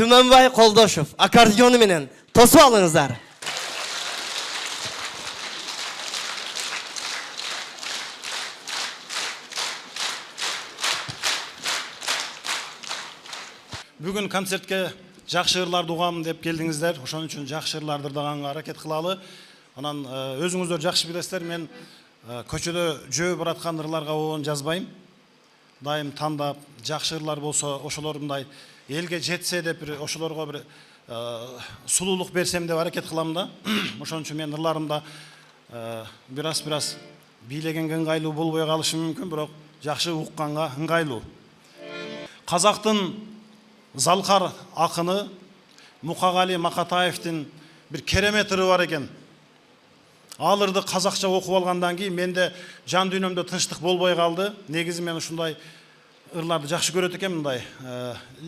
Түменбай Қолдошев аккордеоны менен тосып алыңыздар. Бүгін концертке жақсы жырларды угам деп келдіңіздер. Ошон үчүн жақсы жырларды ырдаганга аракет кылалы. Анан өзүңүздөр жакшы билесиздер, мен көчөдө жөө бараткан ырларга оон жазбайм. Дайым тандап, жакшы ырлар болсо, ошолор мындай элге жетсе деп ошолорго бир сулуулук берсем деп аракет кылам да. Ошон үчүн мен ырларымда бираз бийлегенге ыңгайлуу болбой калышы мүмкүн, бирок жакшы укканга ыңгайлуу. Казактын залкар акыны Мукагали Макатаевдин бир керемет ыры бар экен. Ал ырды казакча окуп алгандан кийин менде жан дүйнөмдө тынчтык болбой калды. Негизи мен ушундай ырларды жакшы көрөт экенмин, мындай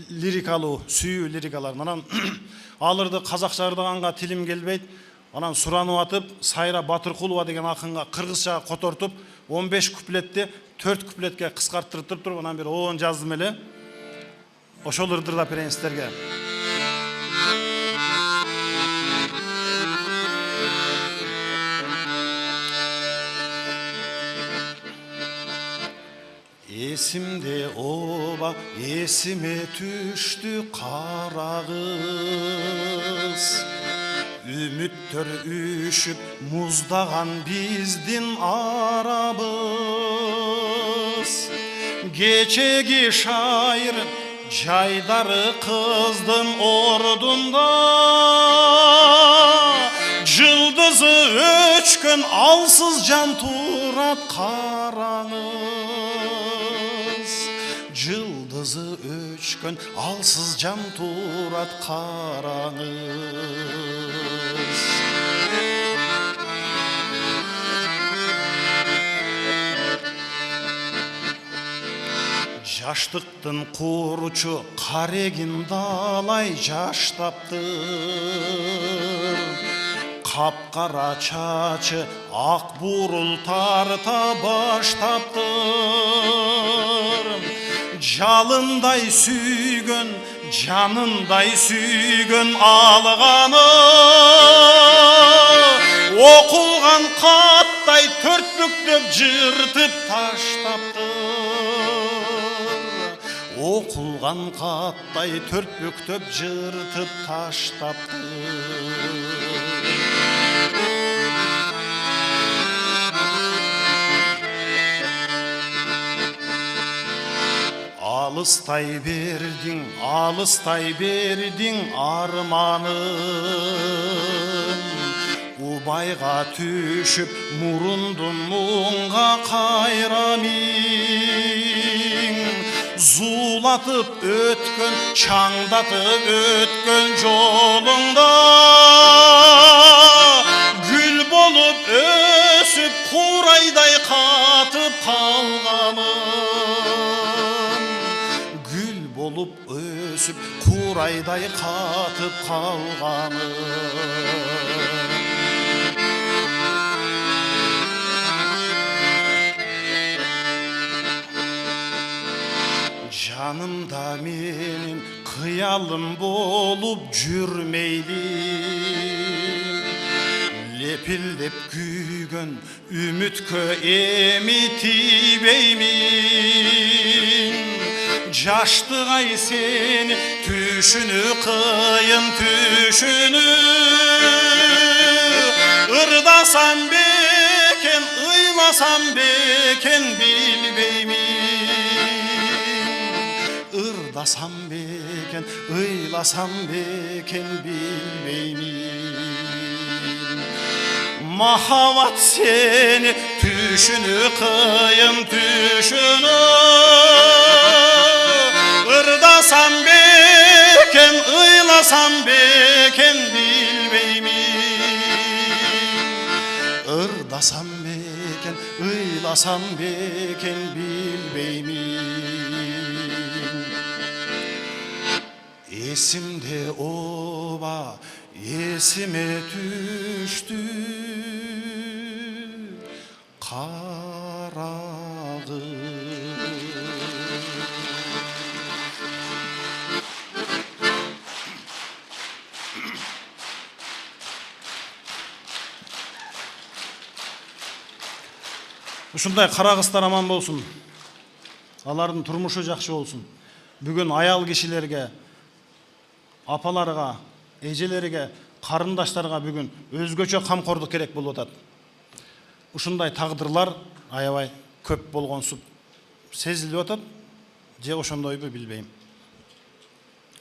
лирикалуу, сүйүү лирикалар. Анан ал ырды казакча ырдаганга тилим келбейт. Анан суранып атып, Сайра Батыркулова деген акынга кыргызча котортуп, 15 куплетти 4 куплетке кыскарттырып туруп, анан бир оон жаздым эле. Ошол ырды ырдап берейин сиздерге. Esimde oba, esime düştü kara kız. Ümittör üşüp muzdağan bizdin arabız. Geçegi şair Caydarı kızdın ordunda, Cıldızı öçkün alsız can turat karanız. Cıldızı öçkün alsız can turat karanız. Жаштықтың қоручу қарегін далай жаштаптыр. Қапқара чачы ақ бурыл тарта баштаптыр. Жалындай сүйгөн, жанындай сүйгөн алғаны, оқылған қаттай төрт бүктеп жыртып таштаптыр. Оқылған қаттай төрт бүктеп жыртып таштаптыр. Алыстай бердің арманым. Убайға түшіп мұрындың мұңға қайрамин. Зулатып өткөн, чаңдатып өткөн жолыңда, гүл болып өсіп қурайдай қатып қалғаным. Гүл болып өсіп қурайдай қатып қалғаным. Жанымда менің қиялым болып жүрмейді. Лепілдеп күйгін үміткө эми тибеймин. Жаштығай сені түшіні қиын түшіні. Ырдасам бекен, ыйласам бекен билбеймин. Ырдасам бекен, ыйласам бекен билбеймин. Махаббат сени түшүнү кыйын түшүнү. Ырдасам бекен, ыйласам бекен билбеймин. Ырдасам бекен, ыйласам бекен билбеймин. Esimde oba, esime düştü kara kız. Ушундай кара кыздар аман болсун. Алардын турмушу жакшы болсун. Бүгүн аял кишилерге, апаларга, эжелерге, карындаштарга бүгүн өзгөчө камкордук керек болуп атат. Ушундай тагдырлар аябай көп болгонсуп сезилип атат. Же ошондойбу билбейм.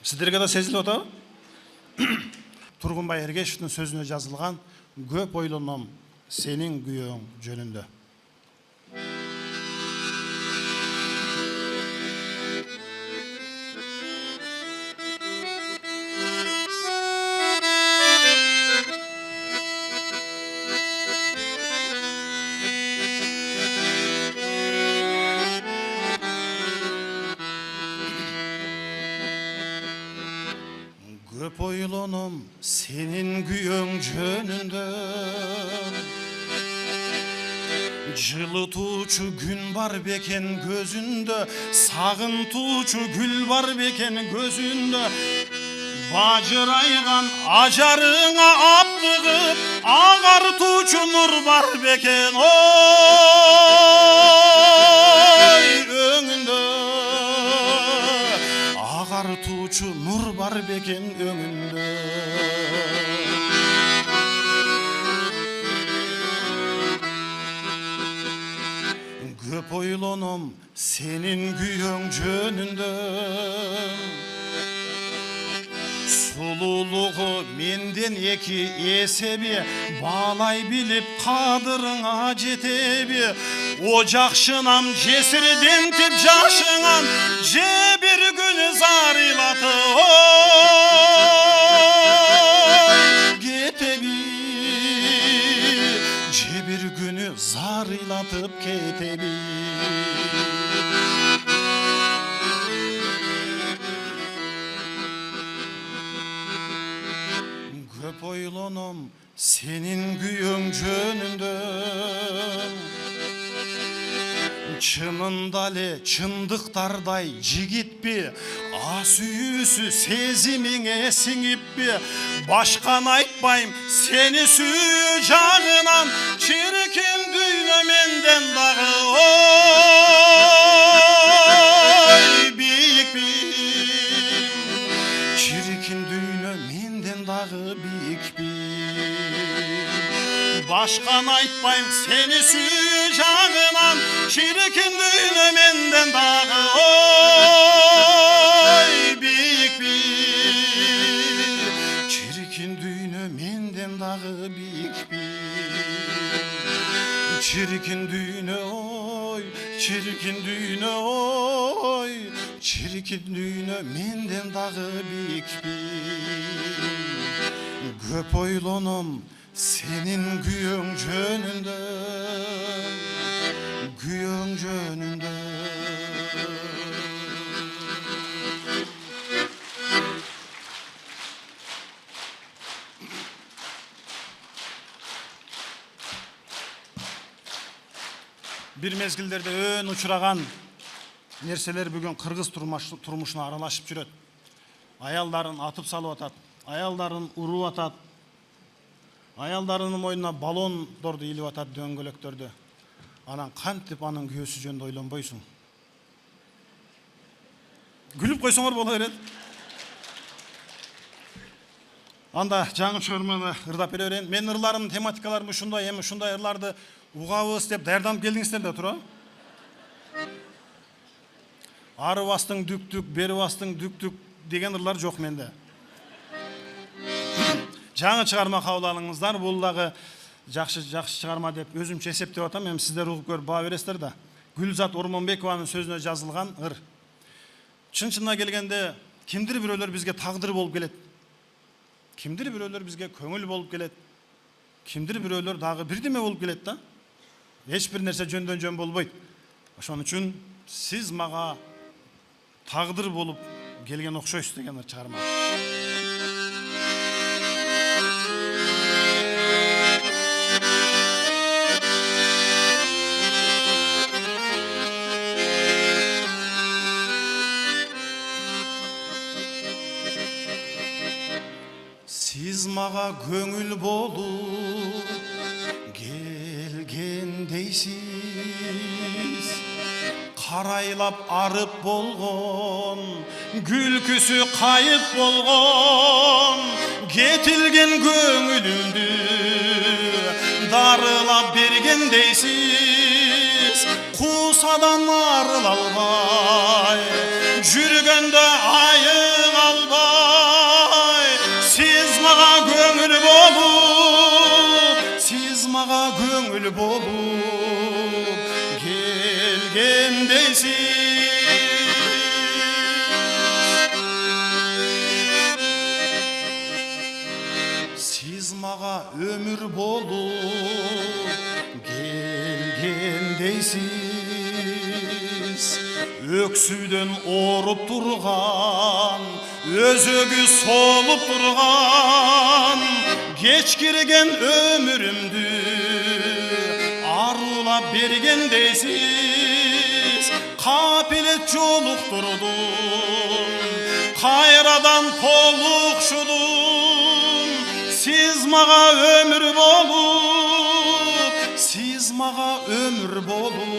Сиздерге да сезилип атабы? Тургунбай Эргешевдин сөзүнө жазылган "Көп ойлоном сенин күйөөң жөнүндө". Көп ойлоном сенин күйөөң жөнүндө, жылытуучу күн бар бекен көзүндө, сагынтуучу гүл бар бекен көзүндө, бажырайган ажарыңа аптыгып агартуучу нур бар бекен ой өңүндө, агартуучу нур бар бекен өңүндө. Көп ойлоном сенин күйөөң жөнүндө, сулуулугу менден эки эсеби, баалай билип кадырыңа жетеби, о жакшынам жесирдентип жашыңан, же бир күнү зарыйлатып кетеби, же бир күнү зарыйлатып кетеби. Көп ойлоном сенин күйөөң жөнүндө, чынында эле чындыктардай жигитпи, а сүйүүсү сезимиңе сиңиппи, башканы айтпайм сени сүйүү жагынан, чиркин дүйнө менден дагы ой бийикпи, чиркин дүйнө менден дагы бийикпи, башканы айтпайм сени сүйүү жагынан, чиркин дүйнө менден дагы ой бийикпи, чиркин дүйнө менден дагы бийикпи, чиркин дүйнө ой, чиркин дүйнө ой, чиркин дүйнө менден дагы бийикпи. Көп ойлоном сенин күйөөң жөнүндө, күйөөң жөнүндө. Бир мезгилдерде өн учураган нерселер бүгүн кыргыз турмушуна аралашып жүрөт. Аялдарын атып салып атат, аялдарын уруп атат, аялдарынын мойнуна баллондорду илип атат, дөңгөлөктөрдү. Анан кантип анын күйөөсү жөнүндө ойлонбойсуң? Күлүп койсоңор боло берет. Анда жаңы чыгарманы ырдап бере берейин. Мен ырларымдын тематикаларым ушундай, эми ушундай ырларды угабыз деп даярданып келдиңиздер да туура? Ары бастың дүк-дүк, бери бастың дүк-дүк деген ырлар жок менде. Жаңы чыгарма кабыл алыңыздар. Бул дагы жакшы чыгарма деп өзүмчө эсептеп атам. Эми сиздер угуп көрүп баа бересиздер да. Гүлзат Ормонбекованын сөзүнө жазылган ыр. Чын-чынына келгенде кимдир бирөөлөр бизге тагдыр болуп келет. Кимдир бирөөлөр бизге көңүл болуп келет. Кимдир бирөөлөр дагы бирдеме болуп келет да. Эч бир нерсе жөндөн жөн болбойт. Ошон үчүн сиз мага тагдыр болуп келген окшойсуз деген чыгарма. Сиз мага көңүл болуп келген дейсиз, Қарайлап арып болған, күлкісі қайып болған, кетілген көңілімді дарылап бергендейсіз. Қусадан арыл албай, жүргенде айық албай, сіз маға көңіл болып, сіз маға көңіл болып келгендейсіз. Сіз маға өмір болып келгендейсіз. Өксүден орып тұрған, өзөгі солып тұрған, кечкирген өмірімді арулап бергендейсіз. Қапелет жолуқтырдым, қайрадан толықшыдым. Сіз маға өмір болып, сіз маға өмір болып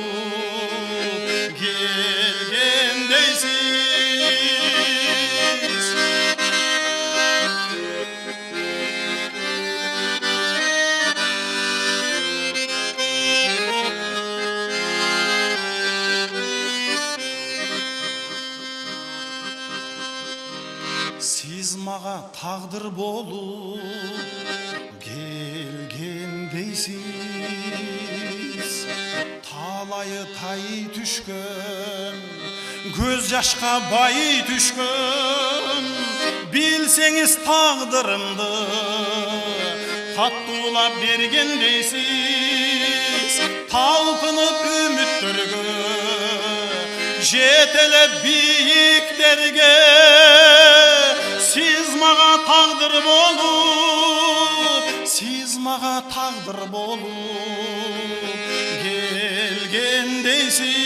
келгендейсіз. Сіз маға тағдыр болып келгендейсіз. Талайы тай түшкөн, көз жашқа бай түшкөн, білсеңіз тағдырымды таттулап бергендейсіз. Талпынып үміттерге, жетелеп биіктерге, сіз маға тағдыр болып, сіз маға тағдыр болып келгендейсіз.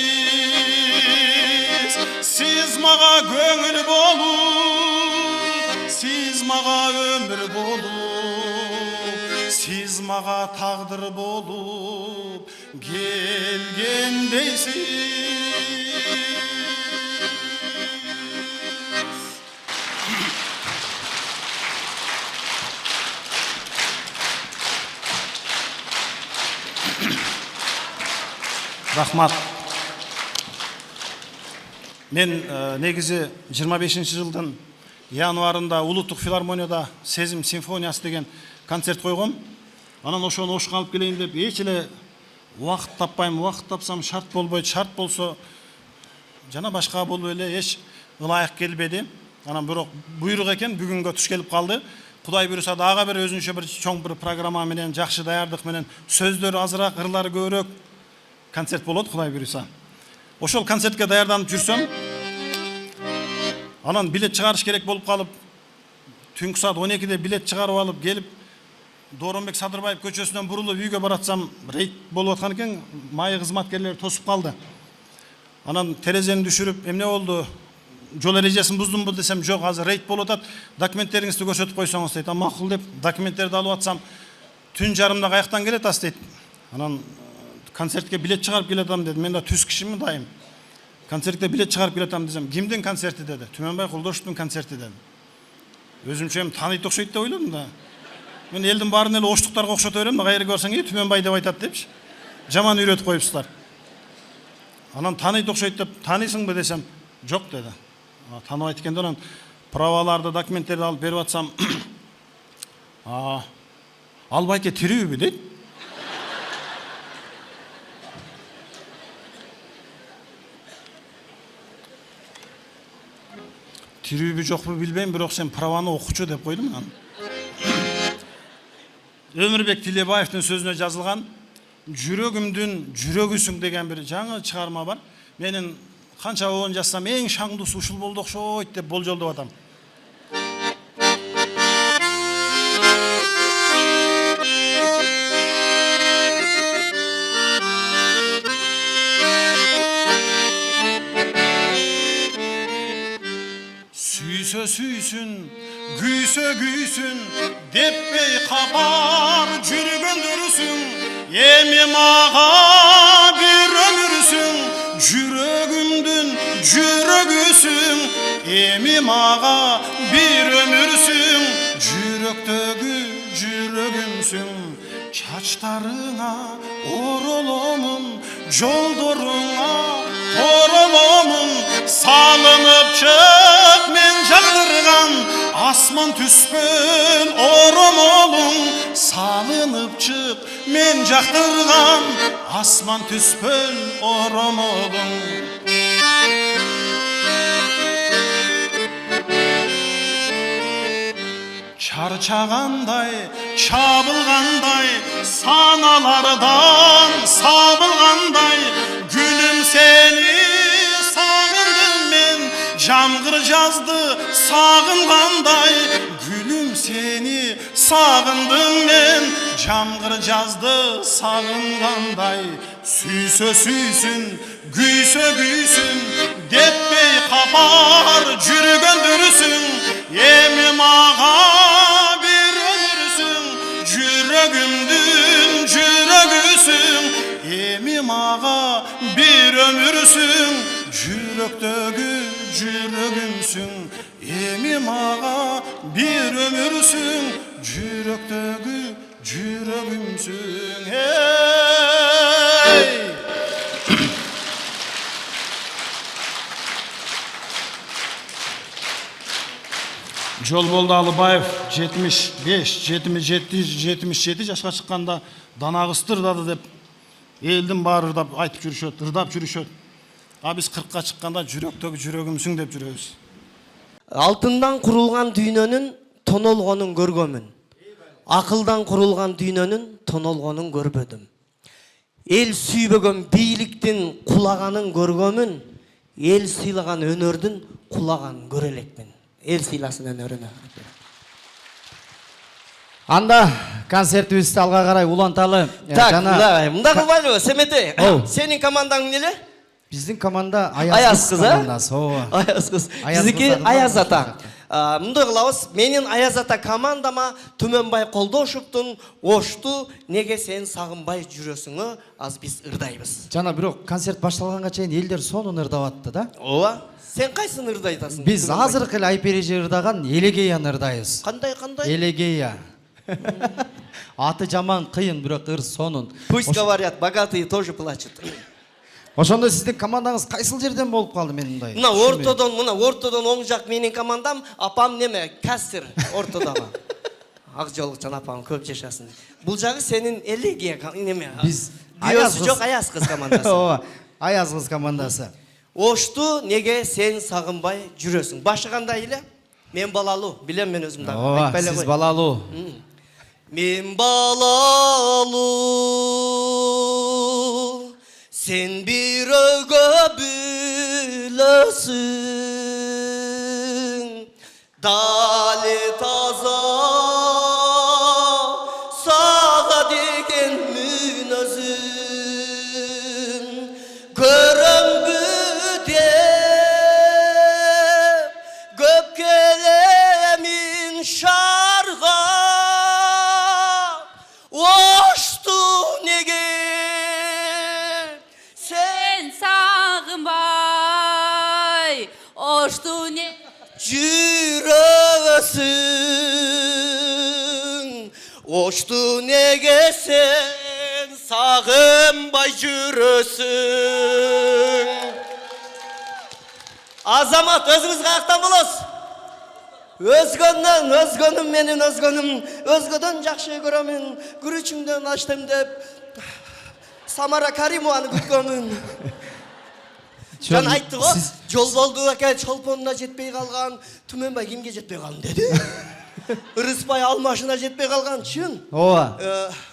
Сіз маға көңіл болып, сіз маға өмір болып, сіз маға тағдыр болып келгендейсіз. Рахмат. Мен негізі 25 жылдың январында Улуттық филармонияда Сезім симфониясы деген концерт қойғым. Анан ошоны ошқа алып келейін деп, ечілі уақыт таппайым, уақыт тапсам шарт болбойды, шарт болсо жана башка болуп эле эч ылайык келбеди. Анан бирок буйрук экен, бүгүнгө туш келип калды. Кудай буйруса дагы бир өзүнчө бир чоң бир программа менен, жакшы даярдык менен, сөздөрү азыраак, ырлары көбүрөөк концерт болот, Кудай буйруса. Ошол концертке даярданып жүрсөм, анан билет чыгарыш керек болуп калып, түнкү саат 12-де билет чыгарып алып келип, Дооронбек Садырбаев көчөсүнөн бурулуп үйгө баратсам, рейд болуп аткан экен, майы кызматкерлери тосуп калды. Анан терезени түшүрүп, эмне болду? Жол эрежесин буздумбу десем, жок, азыр рейд болуп атат, документтериңизди көрсөтүп койсоңуз дейт. Макул деп документтерди алып атсам, түн жарымда каяктан келет ас дейт. Анан концертке билет чыгарып келатам деди. Мен да түз кишимин дайым. Концертке билет чыгарып келатам десем, кимдин концерти деди. Түмөнбай Кулдошевдун концерти деди. Өзүмчө эми тааныйт окшойт деп ойлодум да. Мен элдин баарын эле оштуктарга окшото берем да, кайерге барсаң, Түмөнбай деп айтат депчи. Жаман үйрөтүп коюпсуздар. Анан тааныйт окшойт деп, тааныйсыңбы десем, жок деди. Тааныбайт экен да, анан праваларды, документтерди алып берип атсам, ал байке тирүүбү дейт. Тирүүбү жокпу билбейм, бирок сен праваны окучу деп койдум анан. Өмүрбек Тилебаевдин сөзүнө жазылган жүрөгүмдүн жүрөгүсүң деген бир жаңы чыгарма бар. Менин канча оон жазсам эң шаңдуусу ушул болду окшойт деп болжолдоп атам. Сүйсө сүйсүн, күйсө güysün Depbey kapar жүргөндөрүсүң Эми мага bir ömürsün Жүрөгүмдүн жүрөгүсүң Эми мага bir ömürsün Жүрөктөгү жүрөгүмсүң Çaçlarına orolomun Жолдоруңа тороломун Салынып чык мен жагдырган Асман түспөн оромолуң Салынып чык мен жагдырган Асман түспөн оромолуң Çarçagандай, çabılgандай, sanalardan sabılgандай Gülüm seni sağındım men, jamgır жазды sağınganday Gülüm seni sağındım men, jamgır жазды sağınganday Süysö süysün, güysö güysün, depbey kapar жүргөндөрүсүң Эми мага bir ömürsün Жүрөгүмдүн жүрөгүсүң Эми мага bir ömürsün Жүрөктөгү жүрөгүмсүң Эми мага bir ömürsün Жүрөктөгү жүрөгүмсүң Hey! Жолболду Алыбаев 75-77 жашка чыкканда дана кызды ырдады деп элдин баары ырдап айтып жүрүшөт, ырдап жүрүшөт. А биз 40ка чыкканда жүрөктөгү жүрөгүмсүң деп жүрөбүз. Алтындан курулган дүйнөнүн тонолгонун көргөмүн. Акылдан курулган дүйнөнүн тонолгонун көрбөдүм. Эл сүйбөгөн бийликтин кулаганын көргөмүн. Эл сыйлаган өнөрдүн кулаганын көрө элекмин. Эл сыйласын өнөрүнө. Анда концертибизди алга карай уланталы. Так, мында кылбайлыбы, Семете? Сенин командаң эмне? Биздин команда Аяз кыз командасы. Аяз кыз. Биздики Аяз ата. Мындай кылабыз. Менин Аяз ата командама Түмөнбай Колдошевдун Ошту неге сен сагынбай жүрөсүңө аз биз ырдайбыз. Жана бирок концерт башталганга чейин элдер сонун ырдап атты да. Ооба. Сен кайсын ырдай атасың? Биз азыркы эле Айпережи ырдаган Элегеяны ырдайбыз. Кандай? Элегея. Аты жаман кыйын, бирок ыр сонун. Пусть говорят, богатые тоже плачут. Ошондо сиздин командаңыз кайсыл жерден болуп калды мен мындай? Мына ортодон оң жак менин командам, апам неме, кастер ортодогу. Ак жолукчан апам көп жашасын. Бул жагы сенин Элегея неме? Биз Аяз жок, Аяз кыз командасы. Ооба, Аяз кыз командасы. Ошту неге сен сагынбай жүрөсүң? Башы кандай эле? Мен балалуу, билем мен өзүм дагы. Ооба, сиз балалуу. Мен балалуу, сен бирөөгө бүлөсүң. Дали таза сага деген мүнөзүң. Көрөмбү деп көп келемин шарга. Ошту неге сен сагынбай, ошту не жүрөсүң. Ошту неге сен сагынбай жүрөсүң. Азамат, өзүңүз каяктан болосуз? Өзгөнүм менин өзгөнүм. Өзгөдөн жакшы көрөмүн. Күрүчүңдөн ачтым деп Самара Каримованы күткөнмүн. Жан айтты го, Жолболду ака чолпонуна жетпей калган, Түмөнбай кимге жетпей калдым деди. Ырыспай Алмашына жетпей калган, чын. Ооба.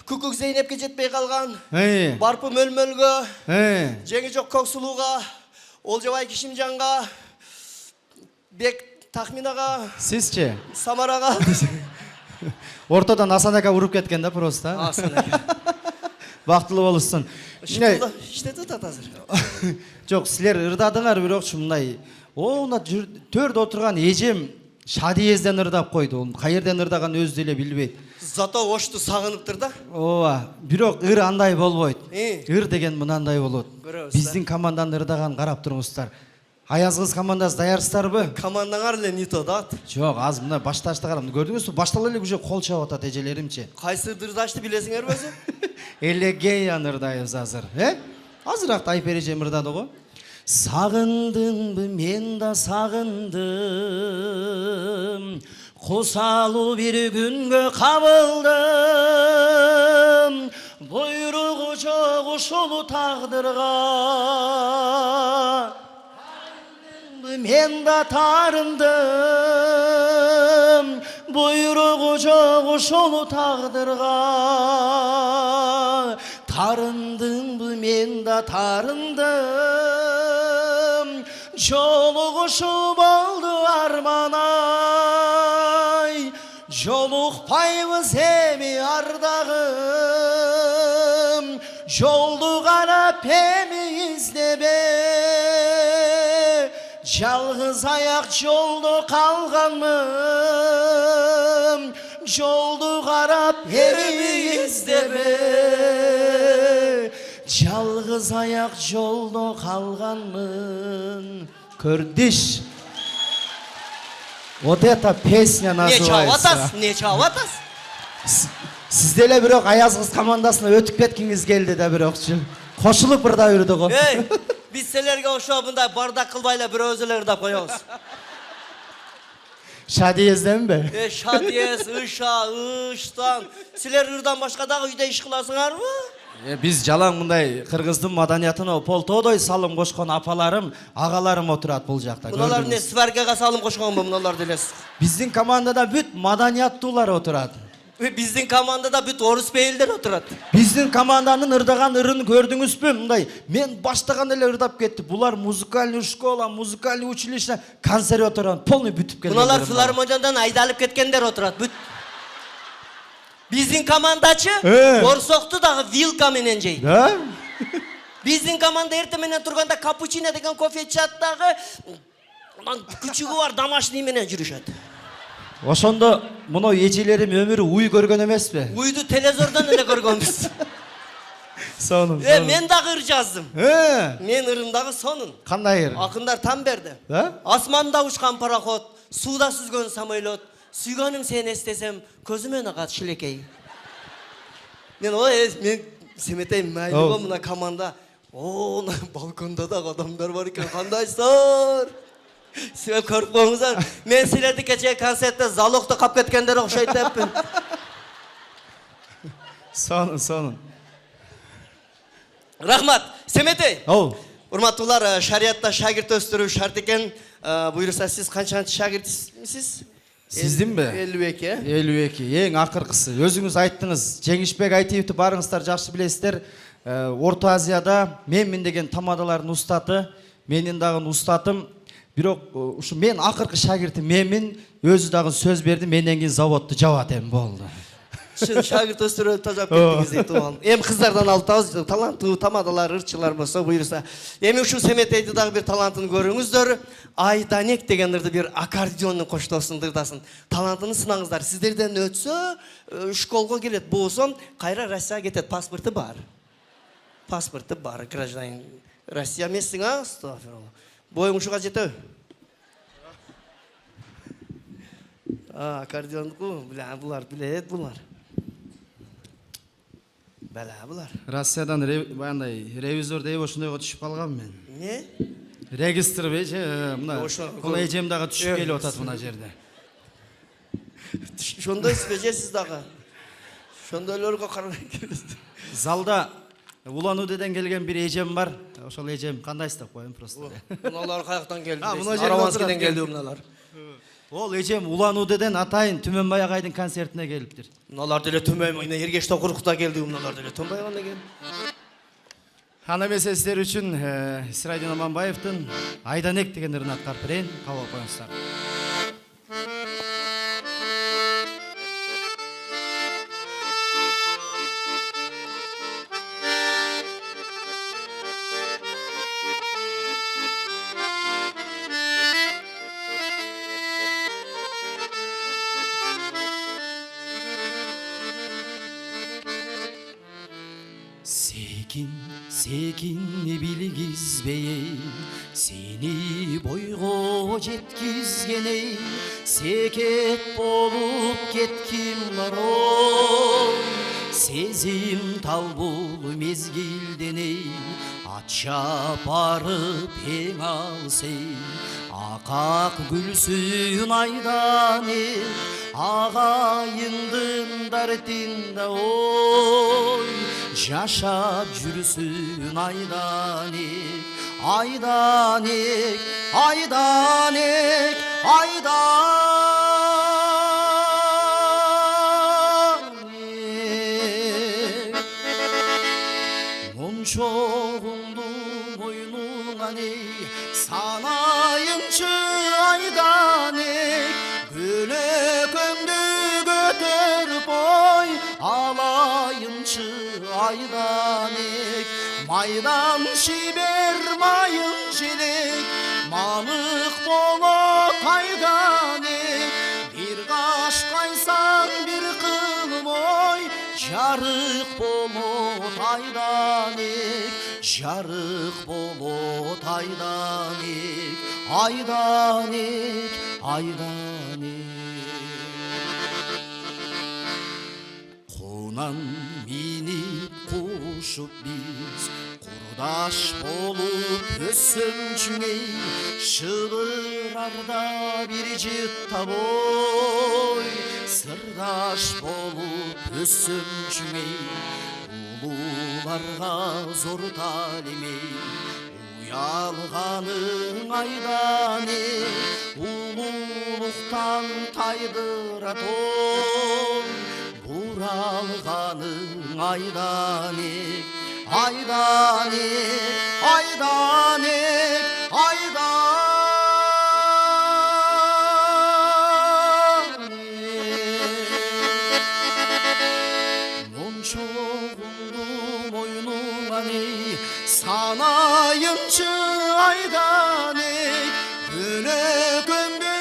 Күкүк Зейнепке жетпей калган. Барпы Мөлмөлгө. Жеңи жок Көксулууга, Олжобай Кишимжанга, Бек Тахминага. Сизчи? Самарага. Ортодон Асан ака уруп кеткен да просто. Асан ака. Бактылуу болушсун. Иштетип атат азыр. Жок, силер ырдадыңар, бирок мындай. Мына төрдө отурган эжем Шадиезден ырдап койду. Ол каерден ырдаганын өзү деле билбейт. Зато ошту сагыныптыр да. Ооба, бирок ыр андай болбойт. Э. Ыр деген мынандай болот. Көрөбүз да. Биздин команданын ырдаганын карап туруңуздар. Аяз кыз командасы даярсыздарбы? Командаңар эле не то да. Жок, аз мына башташты карап. Көрдүңүзбү? Баштала эле уже кол чабып атат эжелеримчи. Кайсы дырдашты билесиңерби өзү? Элегеян ырдайбыз азыр, Азыракта Айпер эжем ырдады го. Сагындыңбы, мен да сагындым. Кусалуу бир күнгө кабылдым. Буйругу жок ушул тагдырга. Тарындымбы, мен да тарындым. Буйругу жок ушул тагдырга. Тарындымбы, мен да тарындым. Жолугушуп болду арманай. Жолукпайбыз эми ардагым. Жолду карап эми издебе. Жалгыз аяк жолдо калганмын. Жолду карап эми издебе. Жалгыз аяк жолдо калганмын. Көрдүш. Вот эта песня называется. Не чабатас? Сиз деле бирок Аяз кыз командасына өтүп кеткиңиз келди да бирокчу. Кошулуп ырдап жүрдү го. Эй, биз силерге ошо мындай бардак кылбай эле бирөөбүз эле ырдап коебуз. Шадиезденби? Шадиез, Ыша, Ыштан. Силер ырдан башка дагы үйдө иш кыласыңарбы? Биз жалаң мындай кыргыздын маданиятына полтодой салым кошкон апаларым, агаларым отурат бул жакта. Мыналар не сваргага салым кошконбу мыналар делес? Биздин командада бүт маданияттуулар отурат. Биздин командада бүт орус бейилдер отурат. Биздин команданын ырдаган ырын көрдүңүзбү? Мындай мен баштаган эле ырдап кетти. Булар музыкальный школа, музыкальный училище, консерваторияны полный бүтүп келген. Мыналар филармониядан айдалып кеткендер отурат. Бүт. Биздин командачы борсокту дагы вилка менен жейт. Да? Биздин команда эртең менен турганда капучино деген кофе ичет дагы. Күчүгү бар домашний менен жүрүшөт. Ошондо муну эжелерим өмүрү уй көргөн эмеспи? Уйду телевизордон эле көргөнбүз. Сонун. Мен дагы ыр жаздым. Мен ырым дагы сонун. Кандай ыр? Акындар там берди. Асманда учкан пароход, сууда сүзгөн самолет, сүйгөнүм сени эстесем, көзүмөн агат шилекей. Мен Семетей майлыго мына команда. Балконда дагы адамдар бар экен, кандайсыздар? Силер көрүп коюңуздар. Мен силерди кечээ концертте залогто кап кеткендер окшойт деппин. Сонун. Рахмат. Семетей. Урматтуулар, шариатта шагирт өстүрүү шарт экен. Буйруса сиз канчанчы шагиртсиз? Сиздинби? 52. 52. Эң акыркысы. Өзүңүз айттыңыз. Жеңишбек Айтиевди баарыңыздар жакшы билесиздер. Орто Азияда менмин деген тамадалардын устаты, менин дагы устатым. Бирок ушу мен акыркы шагиртим менмин, өзү дагы сөз берди, менден кийин заводду жабат эми болду. Чын шагирт өстүрүп тажап кеттиңиз дейт уган. Эми кыздардан алып таланттуу тамадалар, ырчылар болсо буйруса. Эми ушул Семетейди дагы бир талантын көрүңүздөр. Айданек деген ырды бир аккордеондун коштоосун ырдасын. Талантын сынаңыздар. Сиздерден өтсө, школго келет, болсо кайра Россияга кетет, паспорты бар. Гражданин Россия эмессиң, астагфирулла. Боюң ушуга жетеби? Аккордеондуку, булар билет булар. Булар. Россиядан баяндай ревизор деп ошондойго түшүп калгам мен. Не? Регистр беже, мына кол эжем дагы түшүп келип атат мына жерде. Ошондойсуз беже сиз дагы. Ошондойлорго карабай келесиз. Залда Улан Удеден келген бир эжем бар. Ошол эжем кандайсыз деп коем просто. Мыналар каяктан келди? Араванскиден келди мыналар. Ол эжем Улан Удеден атайын Түмөнбай агайдын концертине келиптир. Мыналар деле Түмөнбай Эргеш Токурукта келди мыналар деле. Түмөнбай кандай келди? Ана эмесе сиздер үчүн Исрайдин Аманбаевдин Айданек деген ырын аткарып берейин. Кабыл алып коюңуздар. секин билгизбей сени бойго жеткизген ей секет болуп кетким бар ой сезим тал бул мезгилден ей атча барып эң алыс ей акак гүлсүн айдан ей агайындын дартында ой жашап жүрсүн айдан ек айдан ек айдан ек айдан ек мончогуңду мойнуңан ей санайынчы айдан ек бөлөкөңдү көтөрүп ой алайынчы айдан ек майдан шибер майын желек мамык болот айдан ек бир кашкайсаң бир кылым ой жарык болот айдан ек жарык болот айдан ек айдан ек айдан ек куунан минип кушуп биз курдаш болуп өссөмчү эй шыбырарда бир жыттап ой сырдаш болуп өссөмчү эй улууларга зор таалим эй уялганың айдан ей улуулуктан тайдырат ой буралганың айдан ей айдан ей айдан ей айдан ей мончогуңду мойнуңан ей санайынчы айдан ей бөлөкөңдү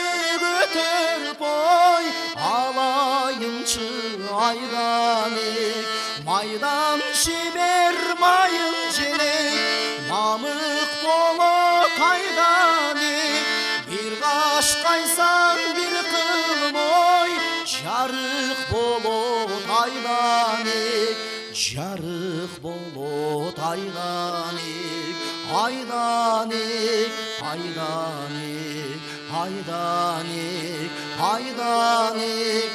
көтөрүп ой алайынчы айдан ей майдан шибер майын желек мамык болот айдан ей бир кашкайсаң бир кылым ой жарык болот айдан ей жарык болот айдан ек айдан ек айдан ек айдан ек айдан ек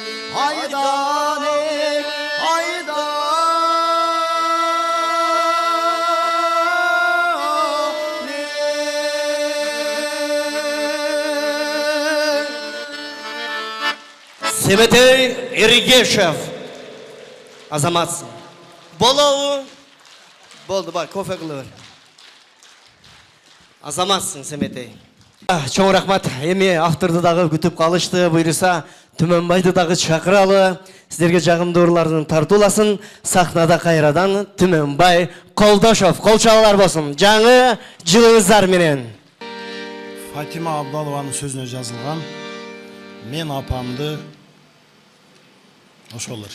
айдан ек Семетей Эргешев азаматсың. Болауы болды бар кофе кылып. Азаматсың Семетей. Чоң рахмат. Эми авторду дагы күтүп калышты. Буйруса Түмөнбайды дагы чакыралы. Сиздерге жагымдуу ырлардын тартууласын. Сахнада кайрадан Түмөнбай Колдошов. Колчалар болсун. Жаңы жылыңыздар менен. Фатима Абдалованын сөзүнө жазылган мен апамды ошолор.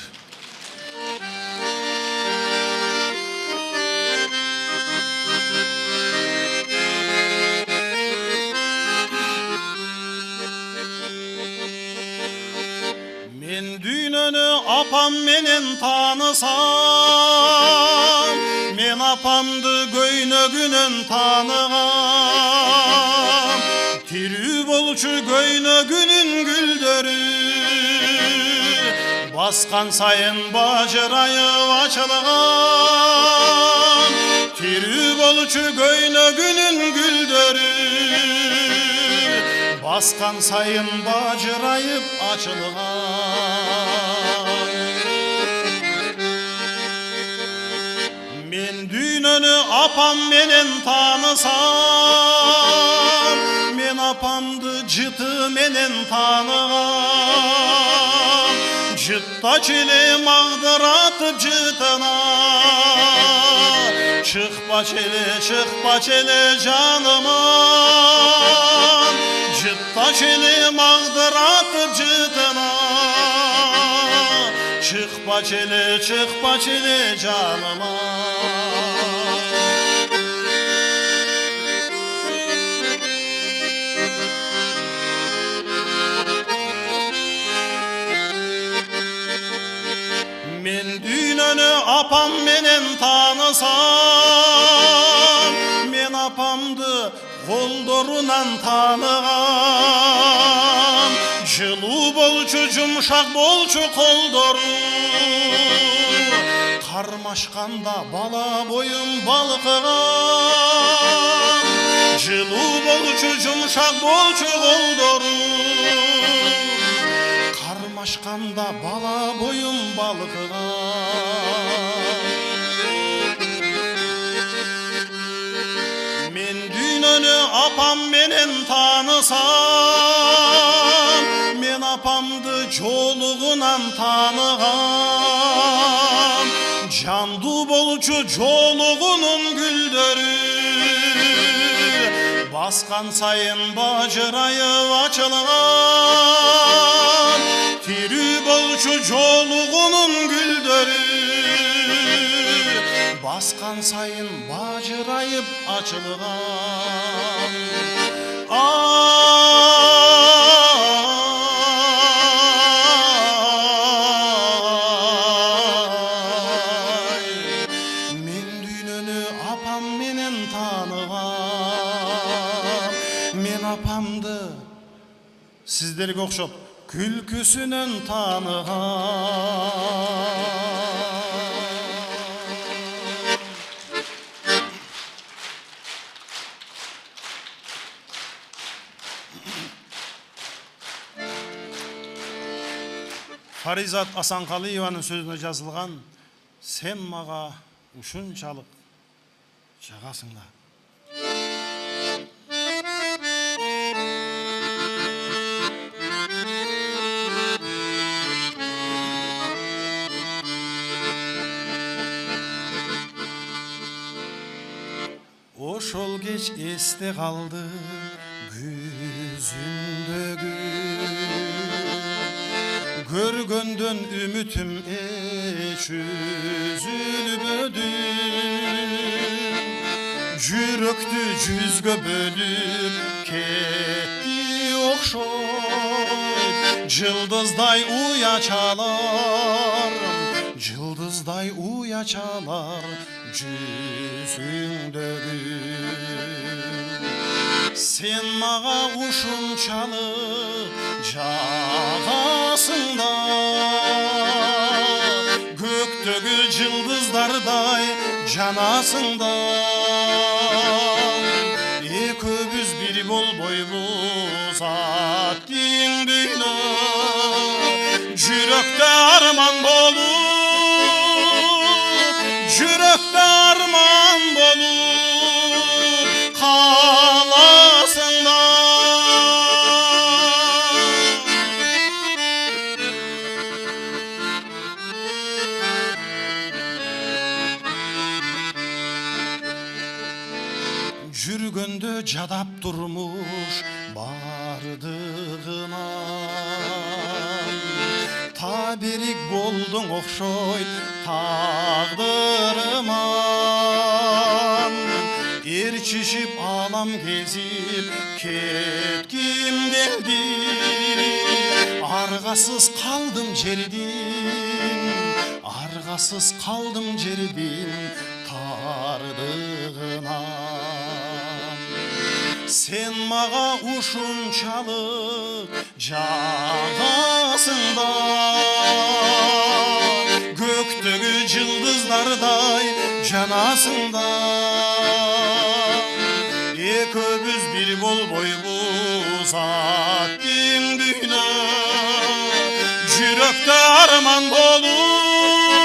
Мен дүйнөнү апам менен таанысам, мен апамды көйнөгүнөн тааныгам. Тирүү болчу көйнөгүнүн гүлдөрү, баскан сайын бажырайып ачылган. Тирүү болчу көйнөгүнүн гүлдөрү, баскан сайын бажырайып ачылган. Мен дүйнөнү апам менен таанысам, мен апамды жыты менен тааныгам. Жыттачы эле магдыратып жытына, чыкпачы эле жаныман. Жыттачы эле магдыратып жытына, çıkpa çele canıma. Men dünönü apam menen tanısam, men apamdı koldorunan tanıgam. Жылу болчу, жумшак болчу колдору, кармашканда бала боюн балкыгам. Жылу болчу, жумшак болчу колдору, кармашканда бала боюн балкыгам. Мен дүйнөнү апам менен танысам, мен апамды жолугунан таныгам. Жандуу болчу жолугунун гүлдөрү, баскан сайын бажырайып ачылган. Тирүү болчу жолугунун гүлдөрү, баскан сайын бажырайып ачылган. Мен дүйнөнү апам менен таныгам. Мен апамды сиздерге окшоп күлкүсүнөн таныгам. Фаризат Асанкалиеванын сөзүнө жазылган "Сен мага ушунчалык жагасың да". Ошол кеч эсте калды көзүндөгү, көргөндөн үмүтүм эч үзүлбөдү. Жүрөктү жүзгө бөлүп кетти окшойт. Жылдыздай уячалар, жылдыздай уячалар жүзүңдөгү. Сен мага ушунчалык жагасың да, көктөгү жылдыздардай жанасың да. Экөөбүз бир болбойбуз аттиң дүйнө, жүрөктө арман болуп, жүрөктө арман болуп каласың да. Жүргөндө жадап турмуш бардыгынан, таберик болдуң окшойт тагдырыман. Эрчишип алам кезип кетким келди, аргасыз калдым жердин, аргасыз калдым жердин тардыгынан. Сен мага ушунчалык жагасың да, көктөгү жылдыздардай жанасың да. Экөөбүз бир болбойбуз аттиң дүйнө, жүрөктө арман болуп,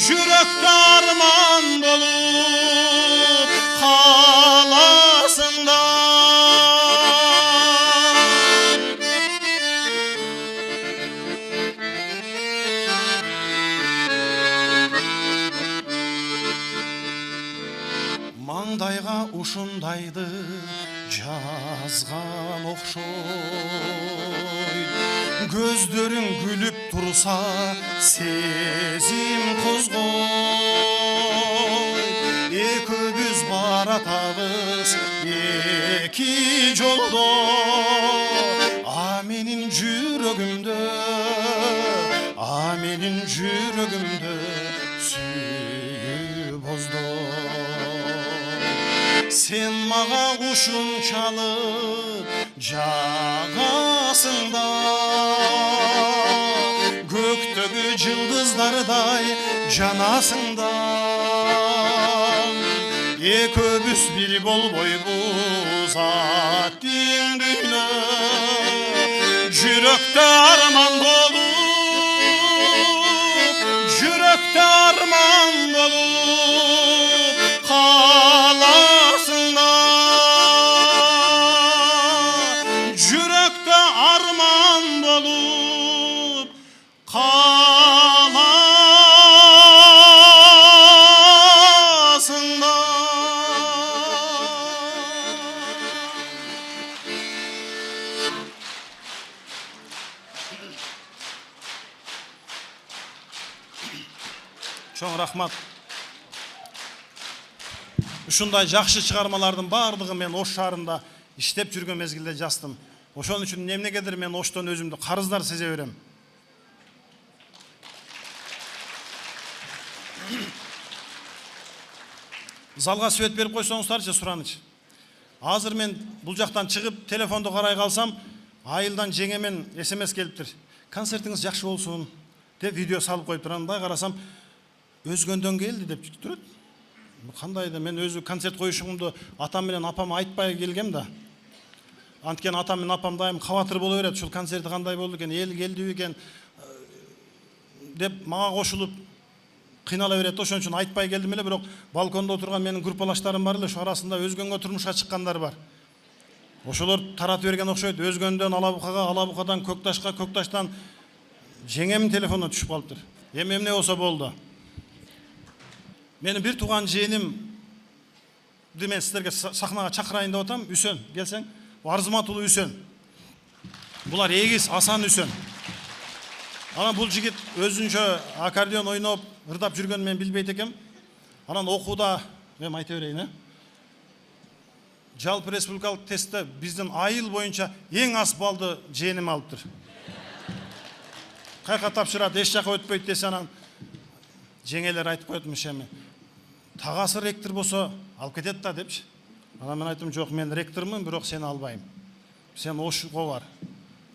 жүрөктө арман болуп каласың да. Маңдайга ушундайды жазган окшойт, көздөрүң күлүп турса болса сезім қозғой, екеуміз баратабыз екі жолда, а менің жүрегімді сүйіп озды. Sen mağa kuşun çalıp жағасыңда, göktегі yıldızlarday жанасыңда. Екеуміз bir болбойбыз аттың дүйнө, жүректе арман болып, қаласыңда. Жүректе арман болып қаласыңда. Чоң рахмат. Ушундай жакшы чыгармалардын бардыгы мен Ош шаарында иштеп жүргөн мезгилде жаздым. Ошон үчүн эмнегедир мен Оштон өзүмдү карыздар сезе берем. Залга свет берип койсоңуздарчы, сураныч. Азыр мен бул жактан чыгып телефонду карай калсам, айылдан жеңемен СМС келиптир. Концертиңиз жакшы болсун деп видео салып коюп турам. Мындай карасам, өзгөндөн келди деп турат. Кандай да мен өзү концерт коюшумду атам менен апама айтпай келгем да. Анткени атам менен апам дайым кабатыр боло берет. Ушул концерти кандай болду экен, эл келдиби экен деп мага кошулуп кыйнала берет. Ошон үчүн айтпай келдим эле, бирок балкондо отурган менин группалаштарым бар эле, ошо арасында өзгөнгө турмушка чыккандар бар. Ошолор таратып берген окшойт. Өзгөндөн Алабукага, Алабукадан Көкташка, Көкташтан жеңемдин телефонуна түшүп калыптыр. Эми эмне болсо болду. Менин бир тууган жээним мен силерге сахнага чакырайын деп атам. Үсен, келсең. Арзымат уулу Үсен. Булар эгиз Асан Үсен. Анан бул жигит өзүнчө аккордеон ойноп, ырдап жүргөнүн мен билбейт экем. Анан окууда мен айта берейин, жалпы республикалык тестте биздин айыл боюнча эң аз балды жээним алыптыр. Кайка тапшырат, эч жака өтпөйт десе, анан жеңелер айтып коетмуш эми. Тагасы ректор болсо алып кетет да депчи. Анан мен айттым, жок, мен ректормун, бирок сени албайм. Сен Ошко бар.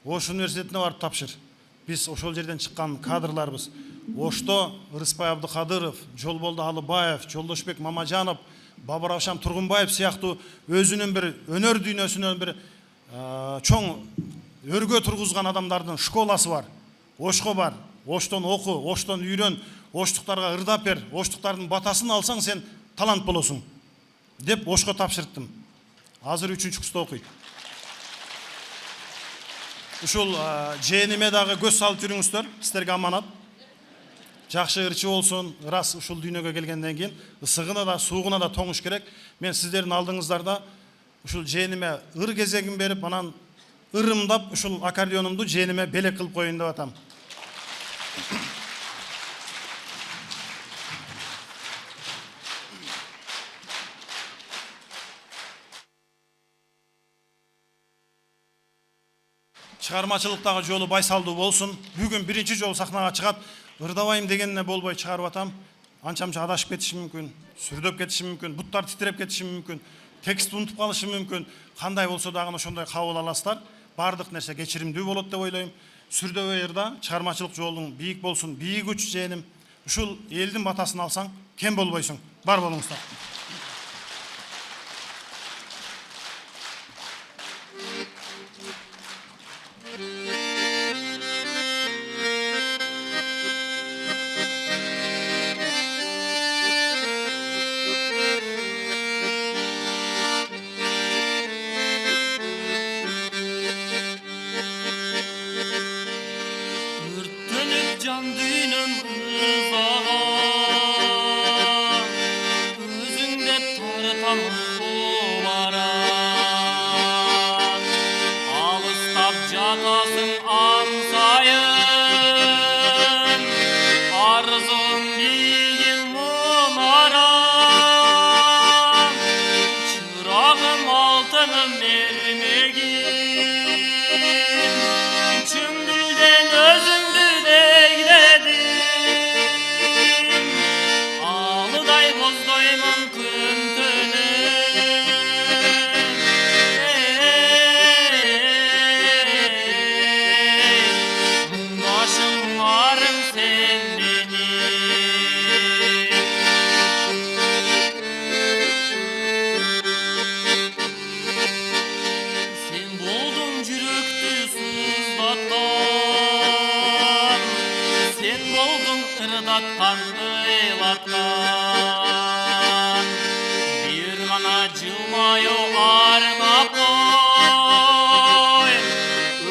Ош университетине барып тапшыр. Биз ошол жерден чыккан кадрларбыз. Ошто Ырыспай Абдыкадыров, Жолболду Алыбаев, Жолдошбек Мамажанов, Бабыравшам Тургунбаев сыяктуу өзүнүн бир өнөр дүйнөсүнөн бир чоң өргө тургузган адамдардын школасы бар. Ошко бар. Оштон оку, Оштон үйрөн, Оштуктарга ырдап бер, Оштуктардын батасын алсаң сен талант болосуң деп Ошко тапшырттым. Азыр 3-чү курста окуйт. Ушул жээниме дагы көз салып жүрүңүздөр, силерге аманат. Жакшы ырчы болсун, ырас ушул дүйнөгө келгенден кийин ысыгына да, суугуна да тоңуш керек. Мен сиздердин алдыңыздарда ушул жээниме ыр кезегин берип, анан ырымдап ушул аккордеонумду жээниме белек кылып коюн деп атам. Чыгармачылыктагы жолу байсалдуу болсун. Бүгүн биринчи жолу сахнага чыгат. Ырдабайм дегенине болбой чыгарып атам. Анчамча адашып кетишим мүмкүн, сүрдөп кетишим мүмкүн, буттар титиреп кетишим мүмкүн, текст унутуп калышым мүмкүн. Кандай болсо дагы ошондой кабыл аласыздар. Бардык нерсе кечиримдүү болот деп ойлойм. Сүрдөбөй ырда, чыгармачылык жолуң бийик болсун, бийик уч жээним. Ушул элдин батасын алсаң, кем болбойсуң. Бар болуңуздар. Alыстап жатасың аңсайып, ырдатқанды илатқан бір ғана жылмаю арнап қой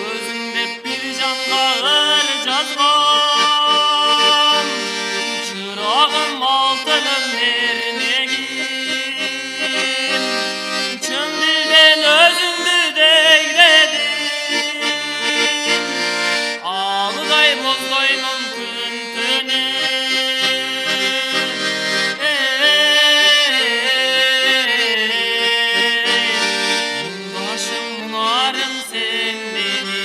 өзің деп бір жанға ыр жазған шырағым алтыным ермегім шын dilden özüngdü değdedim ağlıday bozdaydım gün tünü Mundaşım munarım sen benim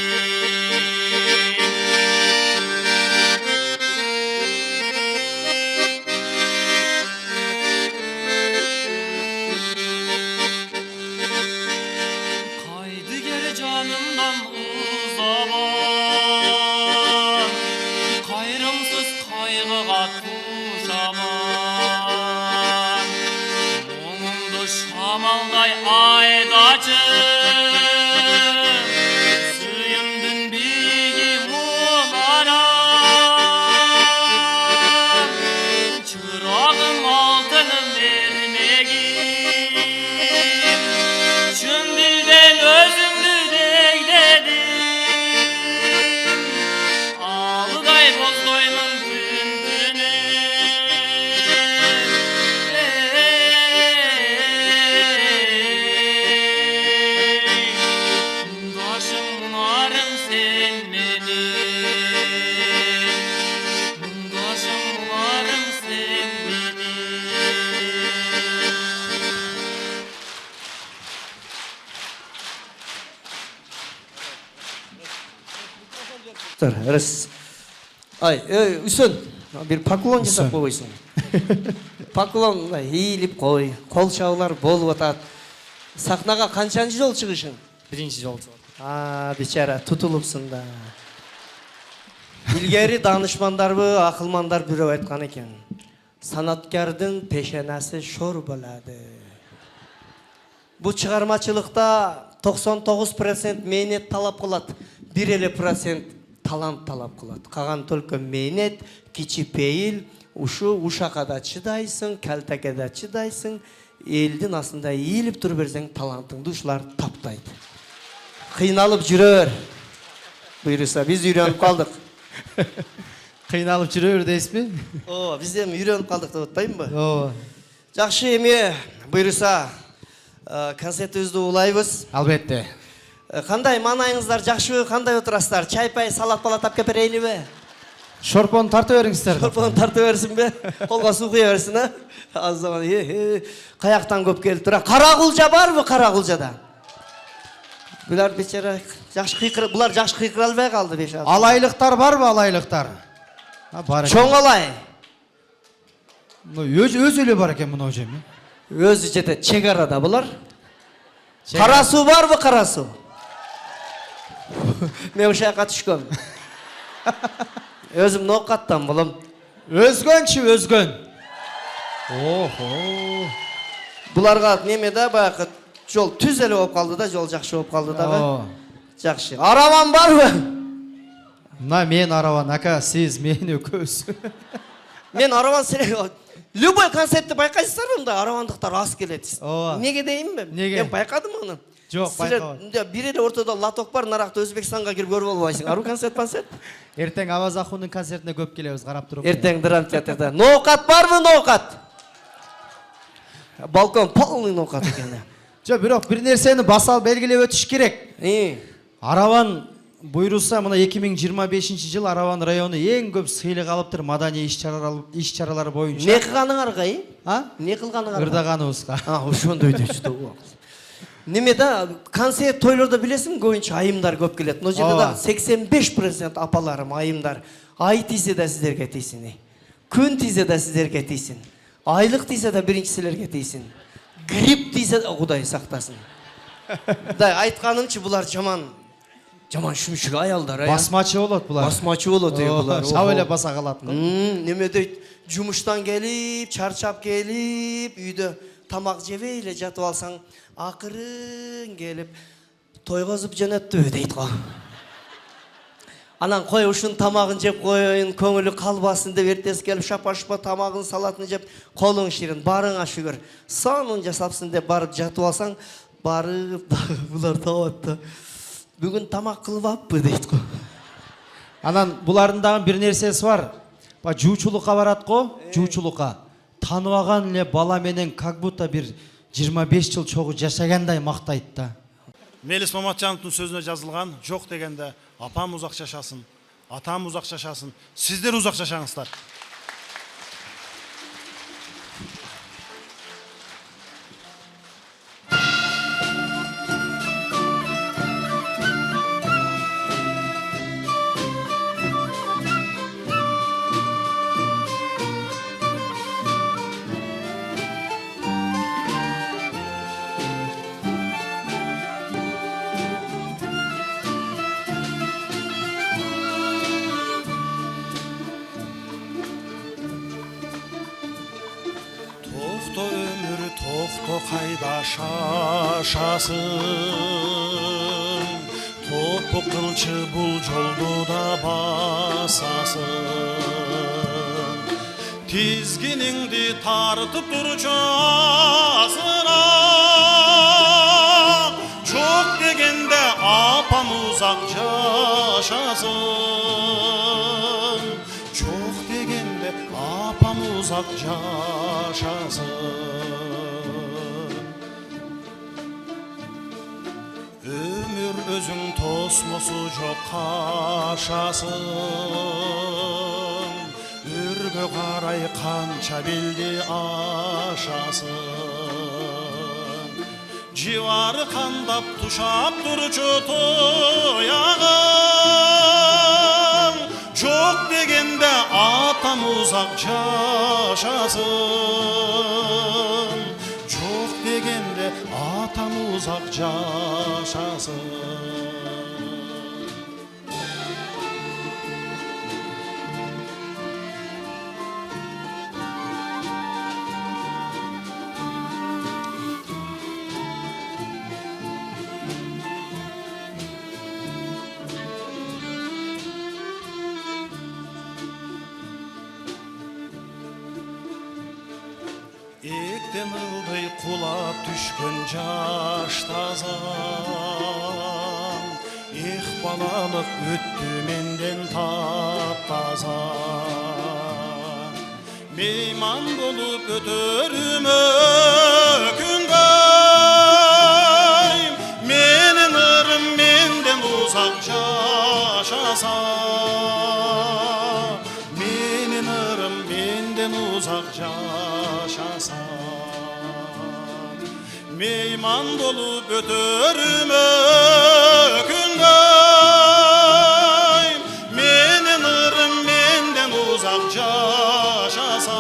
Kaydı geri canımdan uzaman Kayrımsız kaygıga tuşaman Muğumdu şamalday aydacım Suyumdun bilgi munaram Çırağım altınım vermegim Şun dilden özümdü değdedim Ağlıday bozdoymun gün tünü Mundaşım munarım sen benim Mundaşım munarım sen benim Рас. Ай, Үсөн, bir поклон жасап қойсың. Поклон иіліп қой, қол шаулар болып атат. Сахнаға қаншанчы жол шығышың? Биринчи жол. Бечара, тұтылыпсың да. Илгери данышмандарбы, ақылмандар біреу айтқан екен. Санаткардың пешенасы шор болады. Бұл шығармашылықта 99% мейнет талап қылады, 1% талант талап қылады. Қаған только мейнет, кичипейіл, ушақа да чыдайсың, кәлтәке да чыдайсың, елдің асында иіліп тұр берсең, талантыңды ушылар таптайды. Қиналып жүрер. Бұйырса, біз үйреніп қалдық. Кыйналып жүрөр дейсиз бе? Біз де үйреніп қалдық деп отпаймын ба? Жақшы еме, бұйырса, концертімізді улайбыз. Албетте. Қандай маңайыңыздар жақшы, қандай отырасыздар? Чай-пай, салат-пала тап кеперейлі бе? Шорпону тарта бериңиздер. Шорпоны тарта берсін бе? Қолға су құя берсін, а? Аз zaman, қаяқтан көп келіп тұра. Қарағұлжа бар бі Қарағұлжада? Бұлар бечара, бұлар жақшы қиқыр албай қалды беш алды. Алайлықтар бар ба, алайлықтар? Чоң алай. Өз өлі бар екен мұнау жем. Өзі жете чегарада бұлар. Қарасу бар бі қарасу? Мен ұшаққа түшкім. Өзім ноқаттан бұлым. Өзгөнчі өзгөн. Бұларға неме да бақы жол түзелі оп қалды да, жол жақшы оп қалды да. Жақшы. Араван бар бі? Мына мен араван, ака, сіз мені көз. Мен араван сені... Любой концертті байқайсыздар мұнда, аравандықтар аз келеді. Неге дейін бе? Неге? Мен байқадым оны. Жоқ, байқауы. Бірелі ортада латок бар, нарақты Өзбекстанға кіріп көріп болбайсың. Ару концерт. Ертең Аваз Ахунның концертіне көп келеміз, қарап тұрып. Ертең дыран театрда. Ноқат бар бі ноқат? Балкон полный ноқат екен. Жоқ, бирок бір нәрсені басал белгілеп өтіш керек. Араван бұйырылса, мына 2025 жыл Араван районы ең көп сыйлық алыптыр мадани иш-чаралар бойынша. Не қылғаның арғай? Не қылғаның арғай? Ырдағаныбызға. Ошондой дейшті. Немеда концерт тойларда білесің көбінше айымдар көп келеді. Но жерде 85% апаларым айымдар. Ай тисе де сіздерге тейсін. Күн тисе де сіздерге тейсін. Айлық тисе де біріншісілерге тейсін. Грипп тисе де Құдай сақтасын. Айтқанымчы бұлар жаман шүмшік аялдар. Басмачы болады бұлар. Басмачы болады бұлар. Шавеле баса қалатын. Неме дейді, жұмыштан келіп, чарчап келіп, үйді тамақ жебейлі жатып алсаң, ақырын келіп, тойғызып жөнөттү дейді ғой. Анан кой ушун тамагын жеп коеюн, көңүлү калбасын деп эртеси келип шапа-шупа тамагын салатын жеп, колуң ширин, барыңа шүгүр. Сонун жасапсың деп барып жатып алсаң, барып булар табат да. Бүгүн тамак кылбаппы дейт го. Анан булардын дагы бир нерсеси бар. Ба жуучулукка барат го, жуучулукка. Таныбаган эле бала менен как будто бир 25 жыл чогуу жашагандай мактайт да. Мелис Маматжановдун сөзүнө жазылган, жок дегенде апам узак жашасын, атам узак жашасын, сиздер узак жашаңыздар. Tokto ömür, tokto kayda şaşasın. Topu kılçı bul joldu da basasın. Tizginingdi tartıp durçu asına. Çok degende apam uzak yaşasın. Çok degende apam uzak yaşasın. Ömür özün tosmosu çok kaşasın. Ürgö karay kança bildi aşasın. Civarı kandap tuşap durçu toyağın. Çok degende atam uzak yaşasın. Çok degende atam uzak yaşasın. Ekten ılday kulap düşkün jaş tazam. Balalık öttü menden taptaza. Meyman bolup ötörüm ökündeyim. Menin ırım menden uzak yaşasa. Menin ırım menden uzak yaşasa. Meyman dolup ötörüm ökündeyim. Menin ırım menden uzak yaşasa.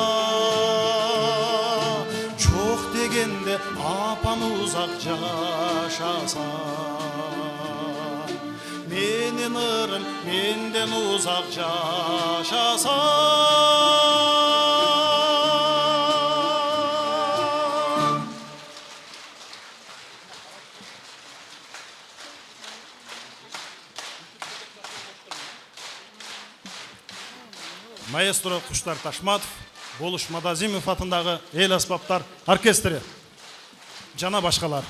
Çok degende apam uzak yaşasa. Menin ırım menden uzak yaşasa. Маэстро Куштар Ташматов, Болуш Мадазимов атындағы эл аспаптар оркестрі жана башкалар.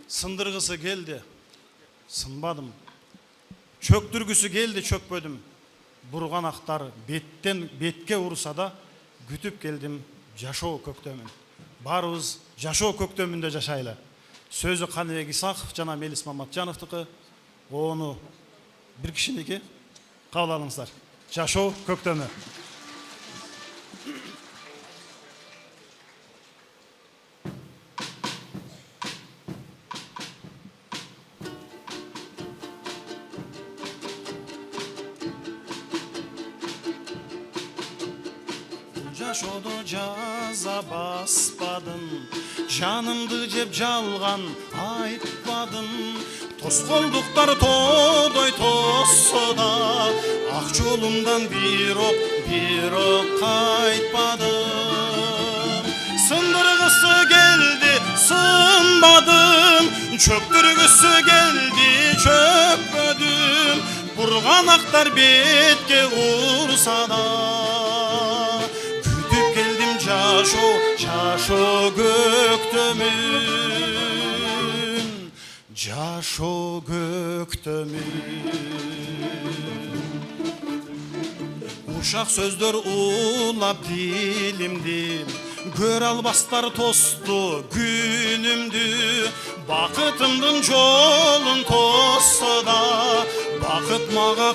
Сындыргысы келди, сынбадым. Чөктүргүсү келди, чөкпөдүм. Бурган актар беттен бетке урса да күтүп келдим жашоо көктөмүн. Барыбыз жашоо көктөмүндө жашайлы. Сөзү Каныбек Исаков жана Мелис Маматжановдуку. Onu bir kişiniki kabul alыңыздар. Жашоо көктөмү. Жашоодо жаза баспадым, жанымды жеп жалган айтпадым. Тоскоолдуктар тоодой тосса да, ак жолумдан бир ок кайтпадым. Сындыргысы келди, сынбадым, Çöktürgüsü geldi çökmödüm, burganaklar betke ursa da. Kütüp geldim şaşo göktümün, şaşo göktümün. Uşak sözдөр ulap dilimdim, gör albastar tostu günümdü. Bakıtımdın jolun tossa da, bakıt mağa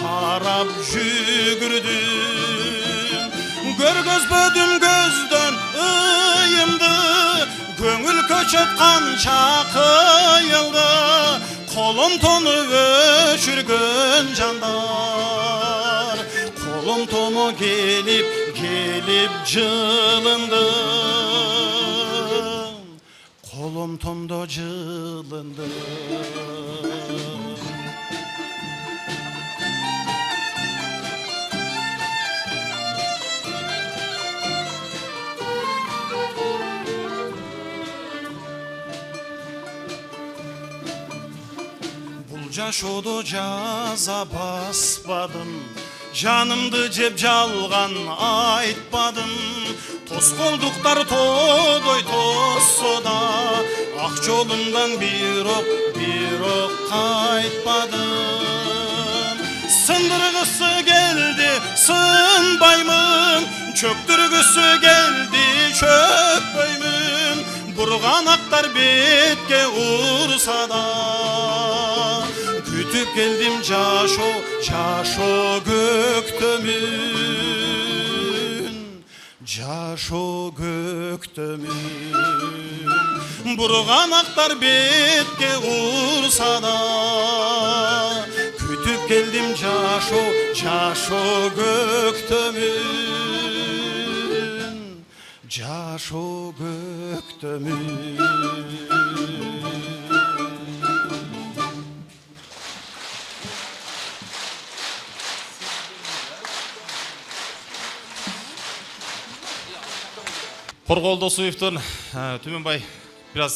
qarap jügürdüm. Görgözbödüm gözden ıyımdı, köngül köçöp kança kıyıldı. Kolum tonu öşürgön jandar, kolum tomu gelip cılındı. Kolum tomda cılındı. Жашоодо жаза баспадым, жанымды жеп жалган айтпадым. Тоскоолдуктар тодой тоссо да, ак жолумдан бирок кайтпадым. Сындыргысы келди сынбаймын, чөктүргүсү келди чөкпөймүн. Бурганактар бетке урса да, kütüp geldim şaşo göktümün, şaşo göktümün. Burganaklar betke ursa da, kütüp geldim şaşo göktümün, şaşo göktümün. Қорғол Досуевтың Түменбай біраз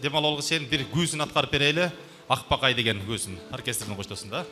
демал алғы сен бір көзін атқарып берейлі. Ақбақай деген көзін оркестрдің қоштасында.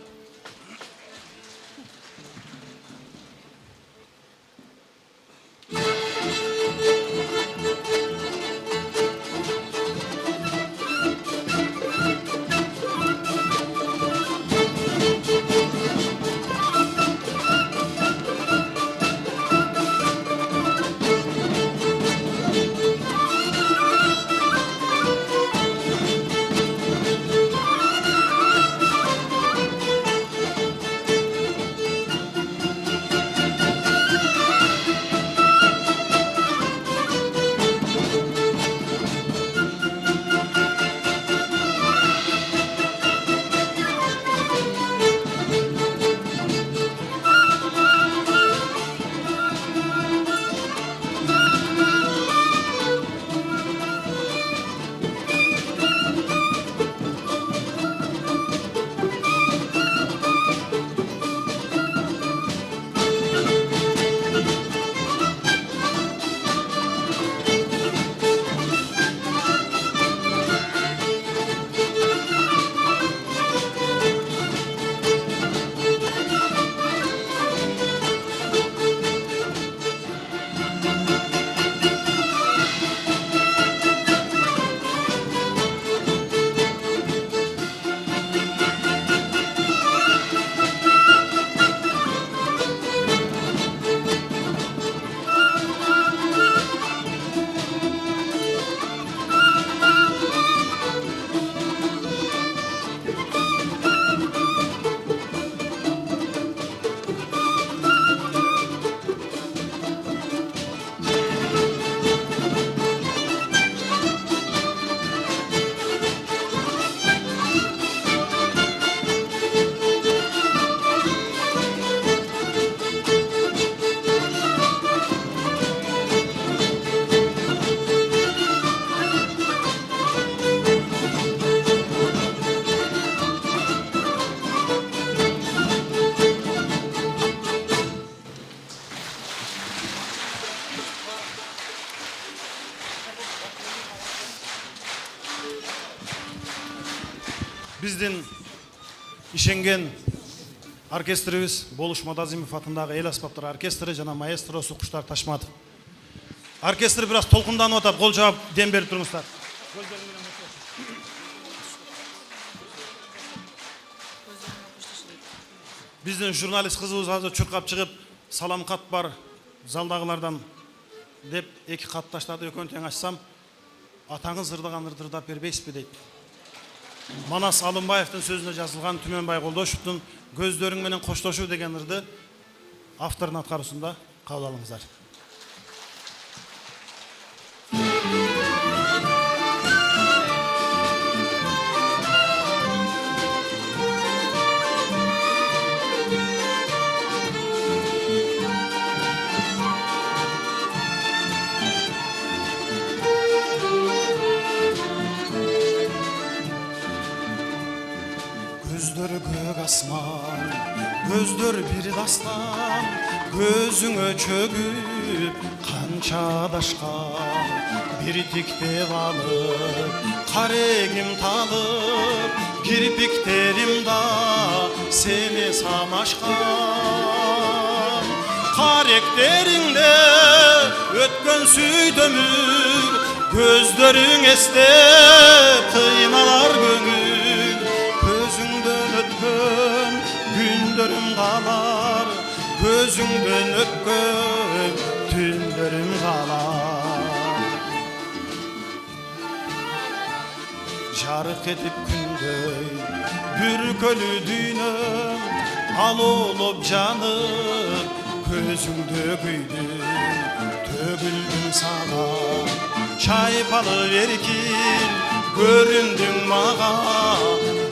биздин ишенген оркестрибиз Болуш Мадазимов атындагы эл аспаптар оркестри жана маэстросы Куштар Ташматов. Оркестр бираз толкунданып атат, кол жаап дем берип туруңуздар. Биздин журналист кызыбыз азыр чуркап чыгып, салам кат бар залдагылардан деп эки кат таштады, экөөнү тең ачсам, атаңыз ырдаган ырдырдап бербейсизби дейт. Манас Алымбаевдин сөзүнө жазылган Түмөнбай Колдошевдун көздөрүң менен коштошуу деген ырды автордун аткаруусунда кабыл алыңыздар. Көздөр көк асман, көздөр бир дастан, көзүңө чөгүп канча адашкан, бир тиктеп алып, карегим талып, кирпиктерим да сени санашкан. Каректериңде өткөн сүйдөмүр, көздөрүң эстеп кыйналар көңүл. Gözüңдөн ötkön gündөрүм калар, көзүңдөн өткөн түндөрүм калар. Жарык этип күндөй бүркөлүү дүйнөм, алоолоп жанып көзүңдө күйдүм, төгүлдүм сага чайпалып эркин, көрүндүң мага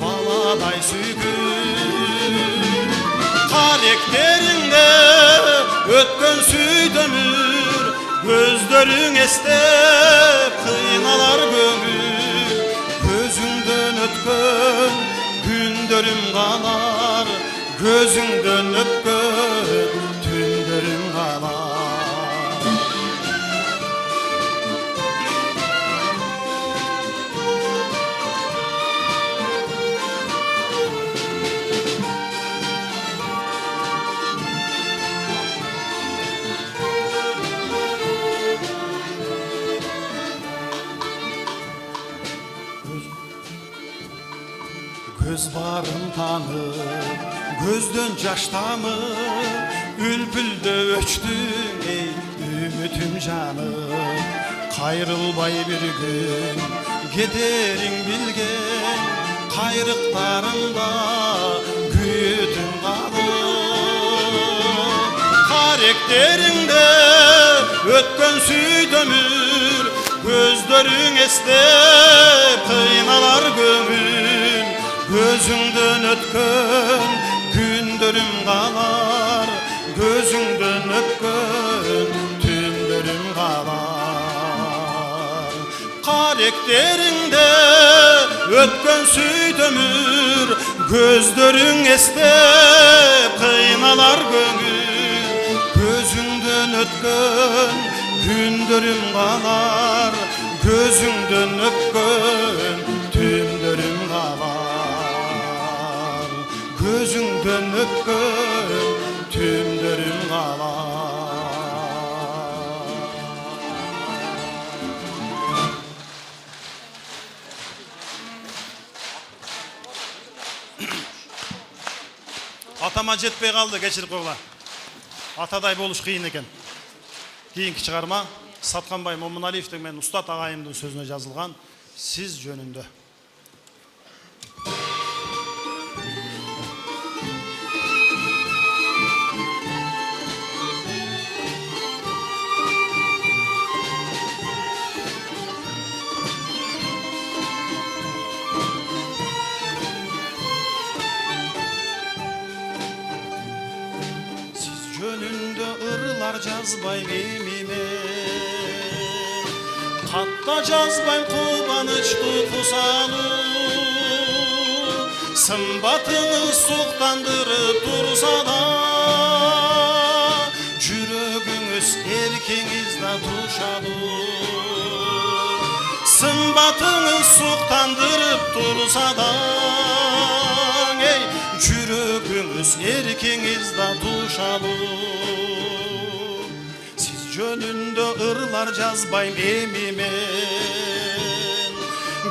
баладай сүйгүн. Каректериңде өткөн сүйдөмүр, көздөрүң эстеп кыйналар көңүл. Көзүңдөн өткөн күндөрүм калар, көзүңдөн өткөн түндөрүм калар. Göz barın tanıp, gözden jaş tamıp, ülpülde öçtün ey ümitim canım. Kayrılbay bir gün giderin bilgen, kayrıklarında güyütün kalır. Karakterinde ötkön süydömür, gözlerin estep kıynalar gömül. Gözüңдөн ötkön gündөрүm калар, gözüңдөн ötkön түндөрүм калар. Karakteriңде ötkön süydömür, gözlөрүң эстеп кыйналар көңүл. Gözüңдөн ötkön gündөрүm калар, gözüңдөн ötkön түндөрүm калар. Gözüңdön öpkön tündörüm kalar. Atama жетпей kaldı, geçirip koyla. Ataday boluş kıyın eken. Kiyinki çıkarma, Satkanbay Момуналиевтің мен Ұстат ағайымдың сөзіне жазылған сіз жөнінде. Жөнүндө ырылар жазбай мемиме, катта жазбайм кубанычтуу кусалуу. Сымбатыңыз суктандырып турса да, жүрөгүңүз эркиңиз да тушалуу. Muhabbatınız suktandırıp dursa da ey Жүрөгүңүз эркиңизде тушалуу Сиз жөнүндө ырлар жазбайм эми мен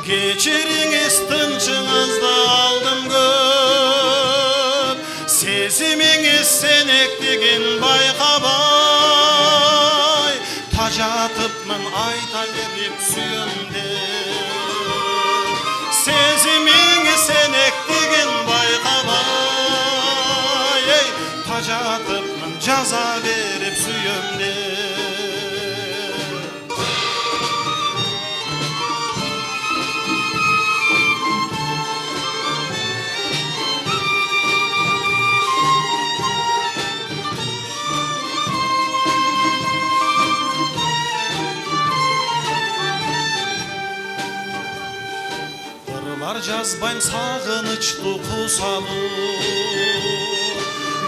Кечириңиз тынчыңызды алдым көп Сезимиңиз сенектигин байкабай Тажатыпмын айта берип сүйөм деп Сезимиңиз сенектигин байкабай Тажатыпмын жаза берип сүйөм деп Жазбайм сагынычтуу кусалуу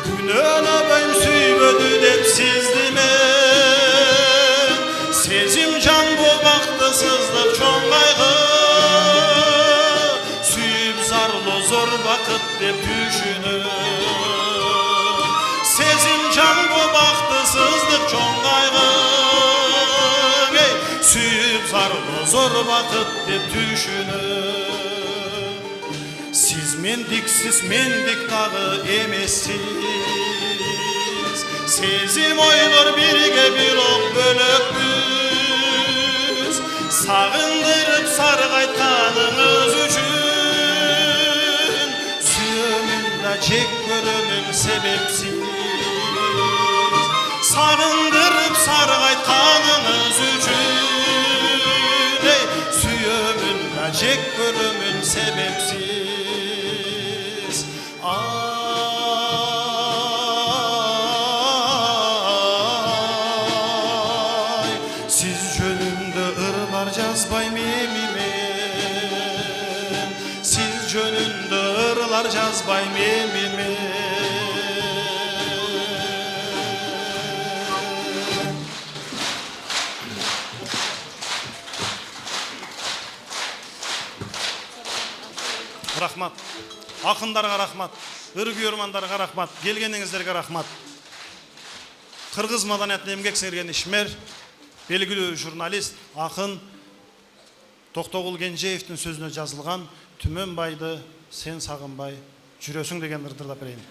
Күнөөнөбөйм сүйбөдү деп сизди мен Сезим жан бу бактысыздык чоң кайгы Сүйүп зарлоо зор бакыт деп түшүнөм Сезим жан бу бактысыздык чоң кайгы Сүйүп зарлоо зор бакыт деп түшүнөм Siz mendiksiz, mendik dağı emesiz Sezim oylar birge bir ok bölökbüz Sağındırıp sargaytkanınız üçün Süyömünde çek görümüm sebepsiz Sağındırıp sargaytkanınız üçün Süyömünde çek görümüm sebepsiz Siz jönündө ırlar жазбайм эми мен Siz jönündө ырlar жазбайм эми мен Рахмат. Акындарга рахмат. Ыр күйөрмандарга рахмат. Келгениңиздерге рахмат. Кыргыз маданиятына эмгек сіңірген ишмер, белгилүү журналист, акын Токтогул Кенжеевдин сөзүнө жазылган Түмөнбайды сен сагынбай жүрөсүң деген ырдырдап берейин.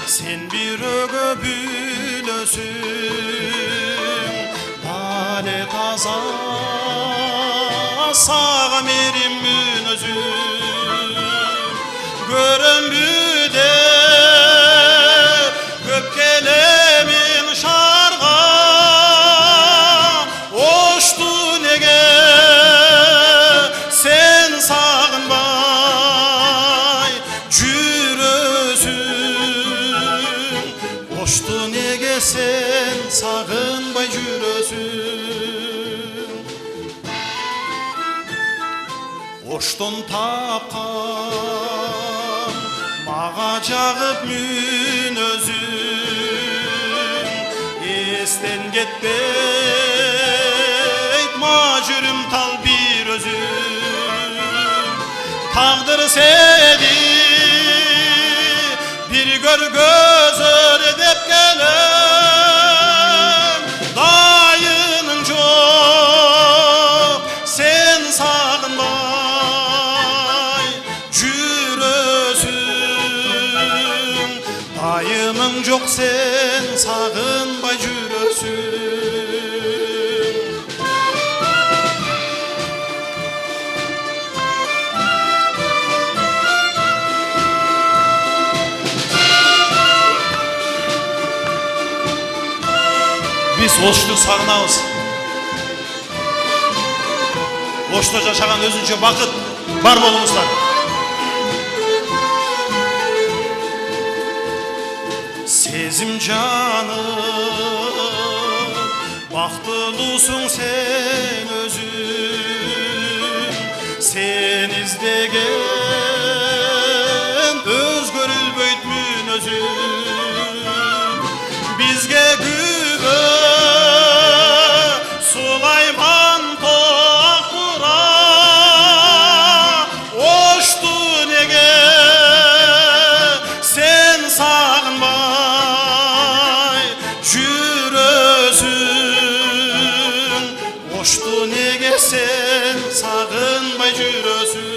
Sen bir bülösün Bale taza sağa merim özün Görünbüde köpkelemin şarga Oştu nege sen sağınbay Jürösün Oştu nege sen sağınbay jürösün Oşton tapkan mağa jağıp mün özün Esten ketpeyt majürüm tal bir özün Tağdır seni bir gör gözör edip gelen Dayının çok sen sağınbay jürösün Dayının çok sen sağınbay jürösün Biz Oştu sağınabız. Oştu жашаган өзүнчө бакыт бар болуңуздар. сезім жаным, бақтылысың сен өзің, сен іздеген өзгөрілбөйтмін өзің. Бізге күбі Сулайман тоқтыра, ошты неге сен сағынбай жүрөсүң, ошты неге сен сағынбай жүрөсүң.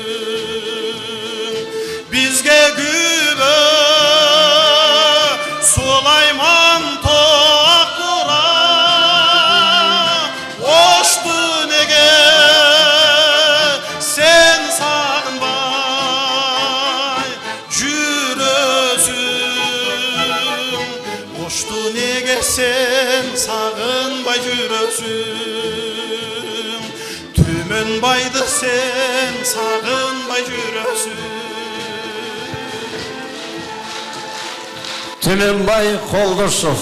Бізге күбі Сулайман тоқтыра, ошты неге сен сағынбай жүрөсүң, ошты неге сен сағынбай жүрөсүң. Түмөнбайды сен сағынбай жүрөсүң. Түменбай Қолдышев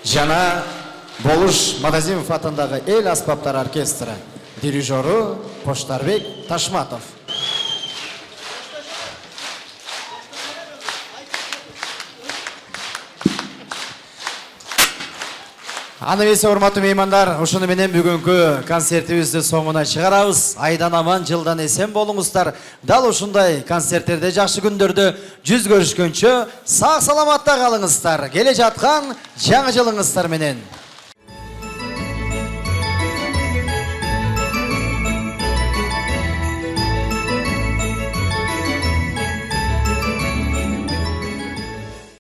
жана Болуш Мадазимов атындағы эл аспаптар оркестрі дирижеры Поштарбек Ташматов. Аны бесе урматтуу меймандар, ушуну менен бүгүнкү концертибизди соңуна чыгарабыз. Айдан аман, жылдан эсен болуңуздар. Дал ушундай концерттерде, жакшы күндөрдө жүз көрүшкөнчө сак саламатта калыңыздар. Келе жаткан жаңы жылыңыздар менен.